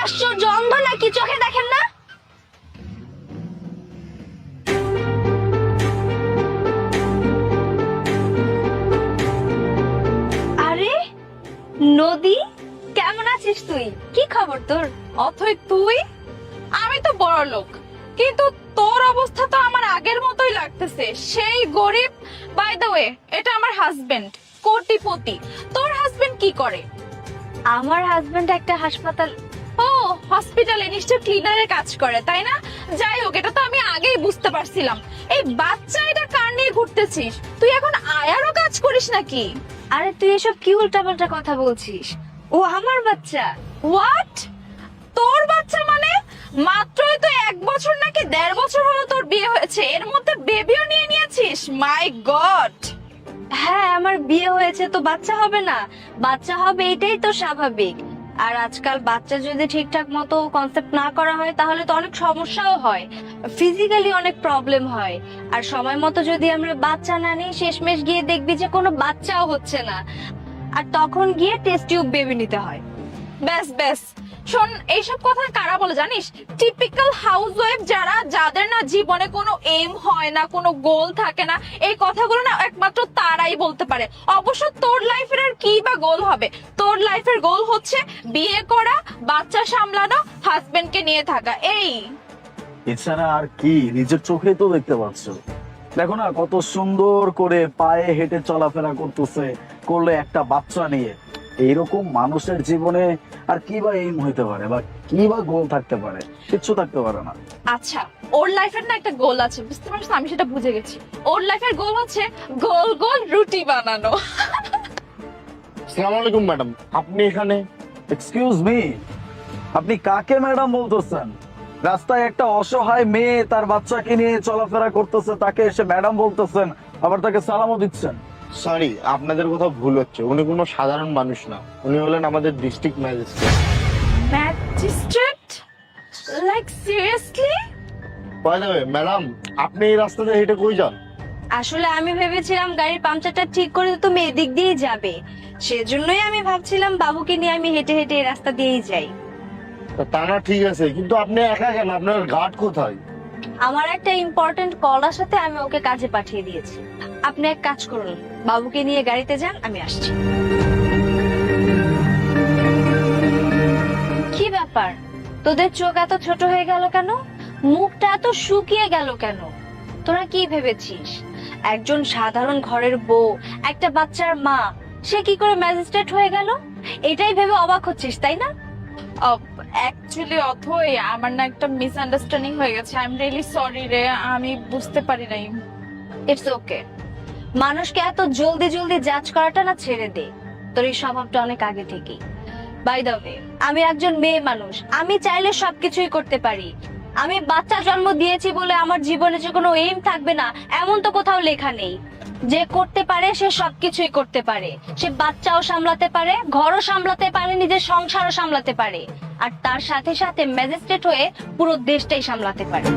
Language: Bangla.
আশ্চর্য, অন্ধ নাকি, চোখে দেখেন না? আরে নদী, কেমন আছিস তুই? কি খবর তোর? অথই তুই? আমি তো বড় লোক, কিন্তু তোর অবস্থা তো আমার আগের মতোই লাগতেছে, সেই গরিব। বাই দ্য ওয়ে, এটা আমার হাজবেন্ড, কোটিপতি। তোর হাজবেন্ড কি করে? আমার হাজবেন্ড একটা হাসপাতাল। ও, হসপিটালে নিশ্চয় ক্লিনারের কাজ করে, তাই না? যাই হোক, এটা তো আমি আগেই বুঝতে পারছিলাম। এই বাচ্চা এটা কার নিয়ে ঘুরতেছিস? তুই এখন আয়ারও কাজ করিস নাকি? আরে তুই এসব কি উল্টাপাল্টা কথা বলছিস? ও আমার বাচ্চা। হোয়াট? তোর বাচ্চা মানে? মাত্রই তো 1 বছর নাকি 1.5 বছর হলো তোর বিয়ে হয়েছে, এর মধ্যে বেবিও নিয়ে নিয়েছিস? মাই গড! হ্যাঁ, আমার বিয়ে হয়েছে তো বাচ্চা হবে না? বাচ্চা হবে, এটাই তো স্বাভাবিক। আর আজকাল বাচ্চা যদি ঠিকঠাক মতো কনসেপ্ট না করা হয় তাহলে তো অনেক সমস্যাও হয়, ফিজিক্যালি অনেক প্রবলেম হয়। আর সময় মতো যদি আমরা বাচ্চা না নিই, শেষমেশ গিয়ে দেখবি যে কোনো বাচ্চাও হচ্ছে না, আর তখন গিয়ে টেস্ট টিউব বেবি নিতে হয়। ব্যাস ব্যাস, শোন, এইসব কথা কারা বলে জানিস? টিপিক্যাল হাউসওয়াইফ যারা, যাদের না জীবনে কোনো এইম হয় না, কোনো গোল থাকে না, এই কথাগুলো না একমাত্র তারাই বলতে পারে। অবশ্য তোর লাইফের আর কি বা গোল হবে? তোর লাইফের গোল হচ্ছে বিয়ে করা, বাচ্চা সামলানো, হাজবেন্ডকে নিয়ে থাকা, এই। এছাড়া আর কি? নিজের চোখে তো দেখতে পাচ্ছ, দেখো না কত সুন্দর করে পায়ে হেঁটে চলাফেরা করতেছে, করলে একটা বাচ্চা নিয়ে। এইরকম মানুষের জীবনে আর কি বা এইম হইতে পারে, বা কি বা গোল থাকতে পারে? কিচ্ছু থাকতে পারে না। আচ্ছা, ওর লাইফের না একটা গোল আছে, বুঝতে পারছিস? আমি সেটা বুঝে গেছি। ওর লাইফের গোল হচ্ছে গোল গোল রুটি বানানো। আসসালামু আলাইকুম ম্যাডাম, আপনি এখানে? এক্সকিউজ মি, আপনি কাকে ম্যাডাম বলতেছেন? রাস্তায় একটা অসহায় মেয়ে তার বাচ্চাকে নিয়ে চলাফেরা করতেছে, তাকে এসে ম্যাডাম বলতেছেন, আবার তাকে সালামও দিচ্ছেন। সরি, আপনাদের কোথাও ভুল হচ্ছে। উনি কোনো সাধারণ মানুষ না, উনি হলেন আমাদের district magistrate. Magistrate? Like seriously? By the way madam, আপনি এই রাস্তাতে হেঁটে কই যান? আসলে আমি ভেবেছিলাম গাড়ির পাংচারটা ঠিক করে তুমি এদিক দিয়েই যাবে, সেজন্যই আমি ভাবছিলাম বাবুকে নিয়ে আমি হেঁটে হেঁটে এই রাস্তা দিয়েই যাই। তা না ঠিক আছে, কিন্তু আপনি একা কেন? আপনার গার্ড কোথায়? আমার একটা ইম্পর্টেন্ট কল আসাতে আমি ওকে কাজে পাঠিয়ে দিয়েছি। আপনি এক কাজ করুন, বাবুকে নিয়ে গাড়িতে যান, আমি আসছি। কি ব্যাপার, তোদের চোখ এত ছোট হয়ে গেল কেন? মুখটা এত শুকিয়ে গেল কেন? তোরা কি ভেবেছিস একজন সাধারণ ঘরের বউ, একটা বাচ্চার মা, সে কি করে ম্যাজিস্ট্রেট হয়ে গেল? এটাই ভেবে অবাক হচ্ছিস, তাই না? অ্যাকচুয়ালি অথই, আমার না একটা মিসআন্ডারস্ট্যান্ডিং হয়ে গেছে। আই এম রিয়েলি সরি রে, আমি বুঝতে পারি নাই। It's okay. মানুষকে এত জলদি জলদি জাজ করাটা না ছেড়ে দে, তোর এই স্বভাবটা অনেক আগে থেকেই। বাই দ্য ওয়ে, আমি একজন মেয়ে মানুষ, আমি চাইলে সবকিছুই করতে পারি। আমি বাচ্চা জন্ম দিয়েছি বলে আমার জীবনে যে কোনো এইম থাকবে না এমন তো কোথাও লেখা নেই। যে করতে পারে সে সবকিছুই করতে পারে, সে বাচ্চাও সামলাতে পারে, ঘরও সামলাতে পারে, নিজের সংসারও সামলাতে পারে, আর তার সাথে সাথে ম্যাজিস্ট্রেট হয়ে পুরো দেশটাই সামলাতে পারে।